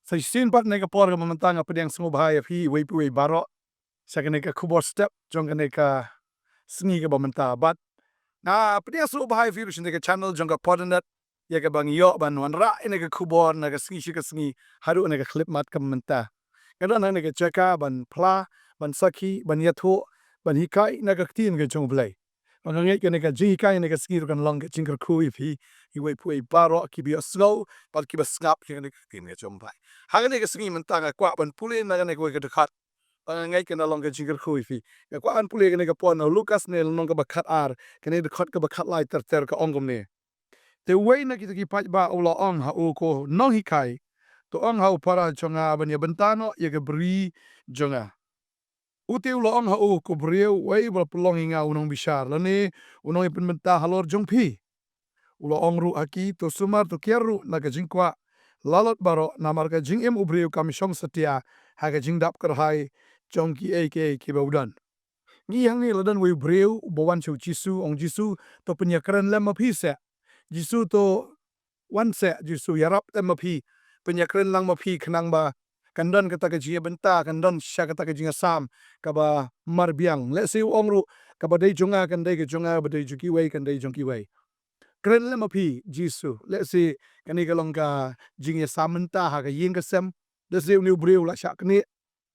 Sa sin pat nega por ga mamantang apa yang sengo bahaya phi wei pu wei baro sa ga nega Khubor step jong ga nega sngi ga mamanta bat na apa yang sengo bahaya phi nega channel jong ga Potternet ya ga bang yo ban wan ra nega Khubor nega sngi shi ga sngi haru nega clip mat ka mamanta ga na nega chaka ban pla ban sakhi ban yatho ban hikai nega tin ga jong blai bang ngai ga nega ji kai nega sngi ga long ga jing ga khu phi I wei pu wei baro ki bi slow but ki ba snap ki nega tin ga jong blai ha ga nega sngi mentang ga kwa ban pulin na ga nega ga dekat ngai ka na long ga jing ga khu phi ga kwa an pulin ga nega pon no Lucas ne long ga ba khat ar ka ne dekat ga ba khat lai ter ka ongom ne te wei na ki pat ba ola ong ha o ko nong hikai to ong ha para chonga ban ya bentano ya ga bri jonga ute ula ong ha o ko breu wei ba pelong inga unong bishar la ne unong pen menta halor jong phi ula ong ru aki to sumar to kieru na ga jing kwa lalot baro na mar ga jing em ubreu kam shong satia ha ga jing dap kar hai jong ki baudan ngi hang ni ladan wei breu bowan chu jisu ong jisu to penya kran lem ma phi se jisu to wan se jisu yarap lem ma phi penya kran lang ma phi khnang ba kandan kata ka jia benta kandan sha kata ka jinga sam ka ba mar biang le se ong ru ka ba dei jonga kan dei ka jonga ba dei juki wei kan dei jongki wei kren le ma phi jisu le se kani ka long ka jing ya sam menta ha ka yin ka sem de se new breu la sha kni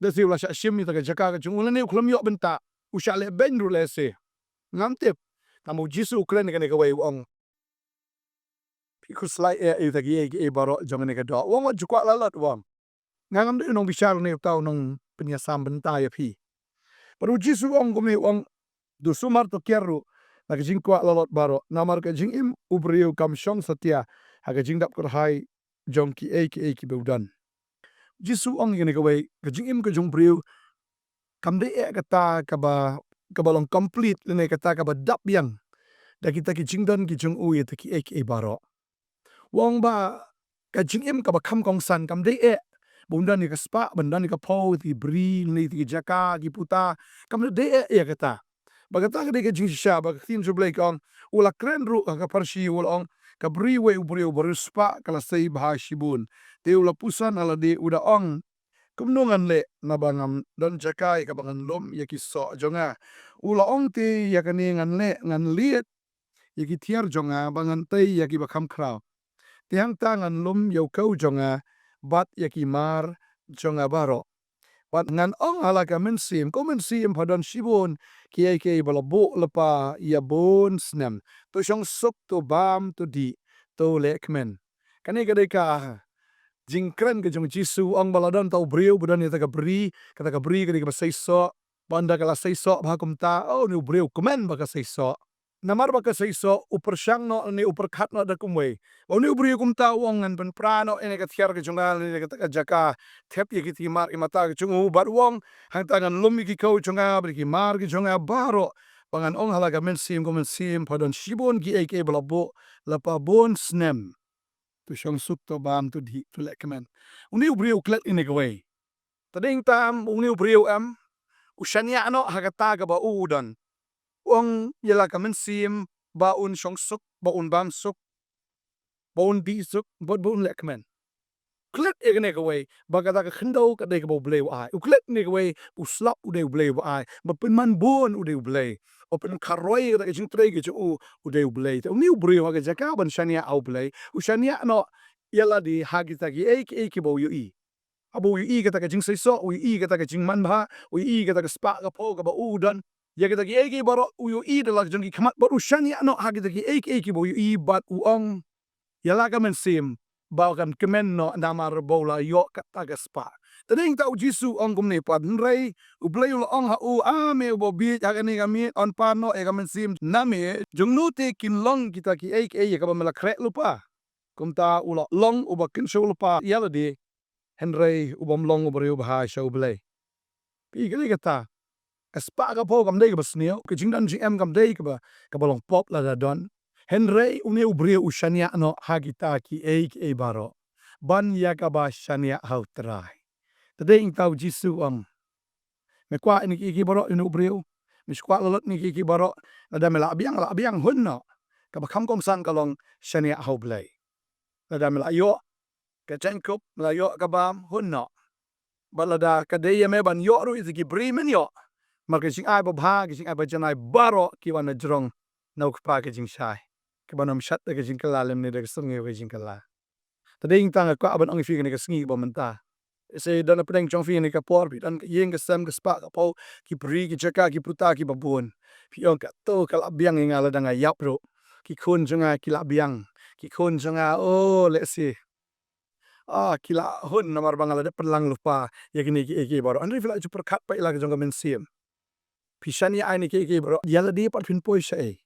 de se la sha shim ni ta ka jaka ka jung le ne khlam yo benta u sha le ben ru le se ngam tep tamu jisu kren ka ne ka wei ong pi ku slai e ta ki e baro jong ne ka do wong wa jukwa la lot wong ngam de nong bishar ne tau nong penya sam benta ya phi paru jisu ong gumi ong du sumar to kieru na ka jing kwa lalot baro na mar ka jing im ubriu kam shong satia ha ka jing dap kar hai jong ki beudan jisu ong ne ka wei ka jing im ka jong briu kam de e ka ta ka ba long complete le ka ta ka ba dap yang da kita ki jing dan ki jong u ye ta ki baro wong ba ka jing im ka ba kham kong san kam de e bundan ni ka spa bundan ni ka po ti bri ni ti jaka ki puta kam de e ka ta ba ka ta ka de ka jing sha ba ka tin ju blai kong ula kren ru ka parshi ul ong ka bri we ubri ubri spa kala sei bha shibun te ula pusan ala de uda ong kumnungan le na bangam don jakai ka bangan lom ya ki so jonga ula ong te ya ka ne ngan le ngan liet ya ki tiar jonga bangan te ya ki ba kham krau tiang tangan lum yo kau jonga bat ya ki mar jonga baro wat ngan ong ala ka men sim padon shibun ki bala bo lepa ya bon snem to shong sok to bam to di to lekmen kane ka de ka jingkren ke jong jisu ong baladon tau briu budan ni ta ka bri kata ka bri ka ba seiso banda kala seiso ba kum ta oh ni briu komen ba ka seiso namar ba ka seiso uper syang no ni uper khat no da kumwe o ni briu kum ta wong ngan pen prano ene ka tiar ke jongal ni ka jaka thep ye ki ti mar i mata ke chung bar wong hang tangan lum ki ko jonga bri ki mar ki jonga baro pangan ong hala ka men sim padon shibon ki bala bo la pa bon snem tu shong suk to bam tu di tu lek men uni briu klet in个 way tading tam uni briu am usania no hagata ga ba udan ong yela ka men sim ba un shong suk ba un bam suk ba un di suk ba un lek men klet e ne个 way ba ga da ka khindo ka de ka bo bleu ai u klet ne个 way u slap u de bleu ai ba pin man bon u de bleu open karoi da ka jing tre ge u de bleu te uni briu ga jaka ban shania au bleu usania no yala di hagita ki bo yu i abo yu i kata ka jing sei so u i kata ka jing man bha u i kata ka spa ka po ka ba u dan ya kata ki baro u yu i da la jong ki khamat ba usania no hagita ki bo yu i bat u ong yala ka men sim ba kan kemen no namar bola yo kata ka spa tading tau jisu ong kum ne pat rei u bleu ong ha u a me bo bi ha ka ni ka mi on pa no e ka men sim na me jong nu te kin long kita ki ka ba mela krek lupa kum ta ulo long uba kin show lupa yala di henrei ubam long uba riu ba show blei pi ka ta spa ka po kam dei ka ba sneo ke jing dan gm kam dei ka ba long pop la da don henrei uni ubri ushania no hagita ki baro ban ya ka ba shania hau trai tading tau jisu ong me kwa ni ki baro inu briu mi kwa lalot ni ki baro la mela biang hun no ka ba kham kom san ka long shania hau blei la da mela yo ka cengkup la yo ka bam hun no balada ka de me ban yo ru ki bri men yo ma ke jing ai ba bha ke jing ai ba janai baro ki wan na jrong nok pa ke jing shai ke banam shat ke jing kala lem ne de sung ke jing kala ta ding tang ka ban ong fi ke sngi ba man ta se dan pedeng chong fi ni ka por bi dan yeng ke sam ke spa ka po ki bri ki jaka ki puta ki babun pi ong ka to ka la biang nga la danga yap ro ki khun janga ki la biang ki khun janga o le si kila hun namar bangala de pelang lupa ya gini ki baro andri vila ju perkat pa ila jong men sim pisani ai ni ki baro yala di pat fin poi sai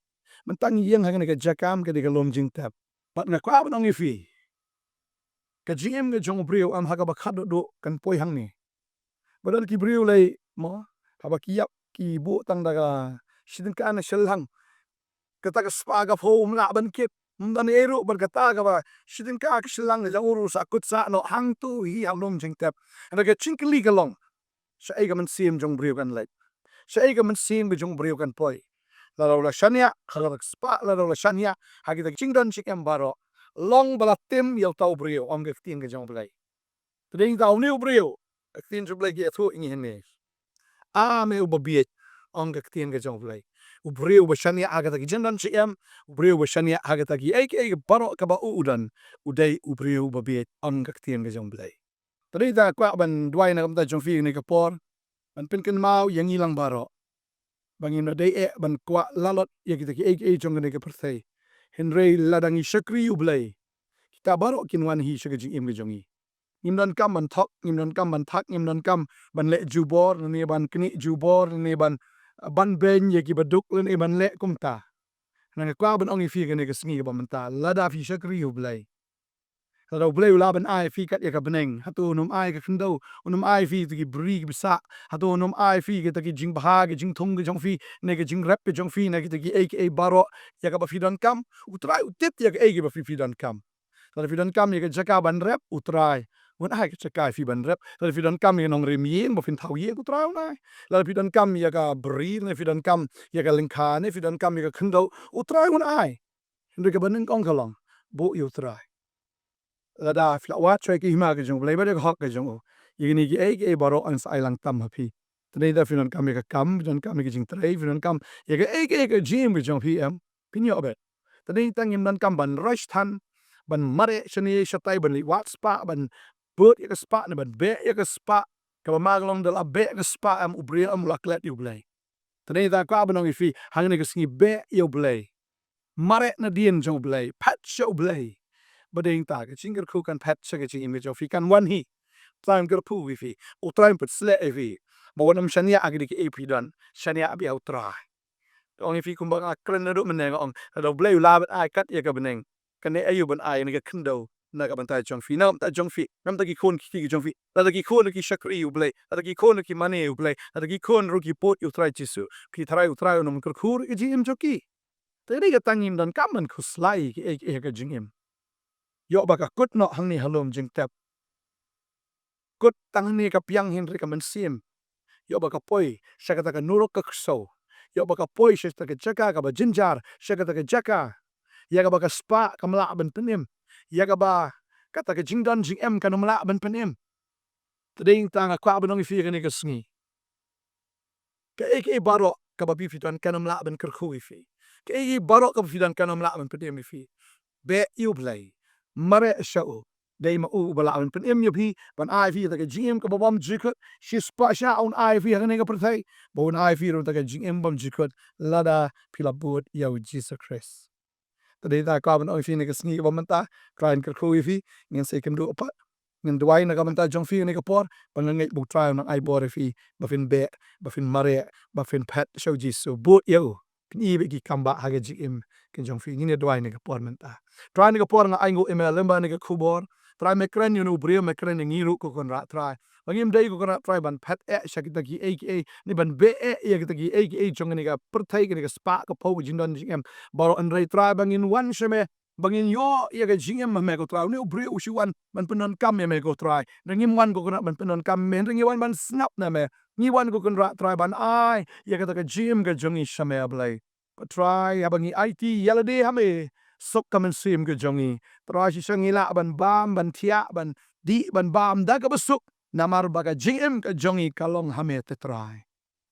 mentang yeng ha ke jakam ke de lom jing tap pat na kwa nong ifi ka gm ke jong brio am ha ka ba khat do kan poi hang ni badal ki brio lai mo ha ba ki yap ki bu tang daga sidin ka na shel hang kata ka spa ka pho mla ban kip dan eru ber kata ka ba sidin ka shilang le uru sa kut sa no hang tu hi ha lom jing tap and ka chinkli ka long sa ai ka man sim jong brio kan lai sa ai ka man sim be jong brio kan poi la la shania khala spa la la shania ha ki ching don chik em baro long bala tim yau tau brio om ke tin ke jong blai tring tau new brio tin ju blai ki thu ing hen ne me u biej ong ke tin ke jong blai u brio ba shania aga ta jing don chik em u brio ba shania aga ta ki ai baro ka ba u dan u dai u brio ba biej ong ke tin ke jong blai tring ta kwa ban dwai na kam ta jong fi ni ka por ban pin ken mau yang ilang baro bangin na dai ban kwah lalot ya kita ki ai jong ne ka perthai henry ladang i shakri u blai kita baro kin wan hi shaka jing im ge jongi im dan kam ban thok im dan kam ban thak im dan kam ban le jubor ne ban kni jubor ne ban ben ye ki baduk ne ban le kumta na kwa ban ongi fi ne ka sngi ba man ta lada fi shakri u blai Kalau blai la ban ai fi kat ya ka beneng hatu num ai ka khndo num ai fi ki bri ki sa hatu num ai fi ki ta ki jing bha ki jing thung ki jong fi ne ki jing rap ki jong fi ne ki ai baro ya ka ba fi dan kam utrai utip ya ka ai ki ba fi dan kam kalau fi dan kam ya ka jaka ban rap utrai wan ai ka jaka fi ban rap kalau fi dan kam ya Nongkhryiem yin ba fin thau ye utrai na kalau fi dan kam ya ka bri ne fi dan kam ya ka lingkha ne fi dan kam ya ka khndo utrai wan ai ndri ka ban kong kalong bo utrai lada fla wa choi ki hima ke jong blai ba de hok ke jong yini ki ai baro an sai lang tam ha phi tnei da finon kam ka kam jon kam ki jing trei finon kam ye ke ai ke jim ke jong phi em pin yo bet tnei tang im dan kam ban rush than ban mare shani shatai ban li wat spa ban put ye ke spa ne ban be ye ke spa ka ba maglong de la be ke spa am ubri am laklet yu blai tnei da ka ban ong fi hang ne ke sngi be yo blai mare na dien jong blai pat show blai bading ta ke chingir khu kan pet che ke chi image of kan one hi time ger pu wi fi o time put sle e fi mo wonam shania agri ke ap dan shania abi au tra ong fi kum ba kren na do meneng ong do blai la bat ai kat ye ka beneng kan ne ayu ban ai ne ke khndo na ka ban tai chong fi na ta jong fi nam ta ki khon ki jong fi ta ki khon ki shakri u blai ta ki khon ki mane u blai ta ki khon ru ki pot u trai chi su ki trai u trai nom kur khur ke ji im joki te ri ga tangim dan kam man khuslai ki e ka jingim yo baka kut no hang ni halom jing tap kut tang ni ka piang hin ri ka man sim yo baka poi shaka ka nurok ka so yo baka poi shaka ka jaka ka ba jinjar shaka ka jaka ya ka baka spa ka mla ban penim ya ka ba kata ka jingdan jing em ka mla ban penim tding tang ka ba nong fi ka ni ka sngi ka ek baro ka ba bi fitan ka mla ban kar khu fi ka ek baro ka fitan ka mla ban penim fi be you play mare shau dei ma u bala an pen em yo phi ban ai phi ta ke gm ka bom jikot shi spa sha on ai phi ha ne ka prthai bon ai phi ro ta ke gm bom jikot lada phila bot yo jesus christ ta dei ta ka ban oi phi ne ka sngi bom ta krain ka khu phi ngin se kan do pa ngin duai na ka ban ta jong phi ne ka por ban ngai bu try na ai bor phi ba fin be ba fin mare ba fin pet show jesus bot yo ni be ki kamba ha ke gm kin jong phi ni ne duai ne ka por man ta try ne ka por nga ai ngo email lemba ne ka khubor try me kren you know brio me kren ngi ru ko kon ra try bangim dei ko kon ra try ban pet shakita ki aka ni ban be ya kita ki aka jong ne ka perthai ki ka spa ka pho jing don jing em baro an rai try bangin wan sheme bangin yo ya ka jing em me ko try ni brio shi wan ban penon kam me ko try ngim wan ko kon ban penon kam me ngi wan ban snap na me ngi wan ko kon ra try ban ai ya ka jim ka jongi shame blai try ya bangi it yala de hame sok kamen sim ke jongi Trai si ngila ban bam ban tia ban di ban bam da ka besuk namar baga jingem ka jongi kalong hame te trai.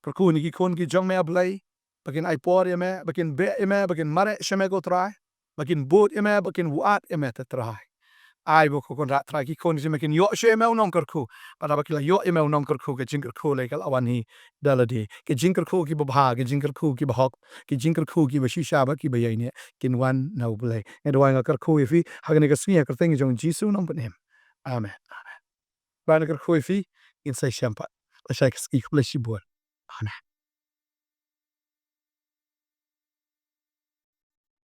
Kerku ni ki kon ki jong me ablay bakin ai por yeme bakin be yeme bakin mare sheme go trai bakin boot yeme bakin wuat yeme te trai. Ai bo kon rat trai ki kon si makin yo sheme unong kerku pada bakila yo yeme unong kerku ke jing kerku le kal awan hi daladi ke jing kerku ki babha ke jing kerku ki bahok ke jing kerku ki bashisha ba ki bayine kin wan no blay and wang kerku ifi hagane ka sni ka thing jong jisu nong benem. Amen. Amen. Bana kerku ifi in say shampa. La shak ski kula shibur. Amen.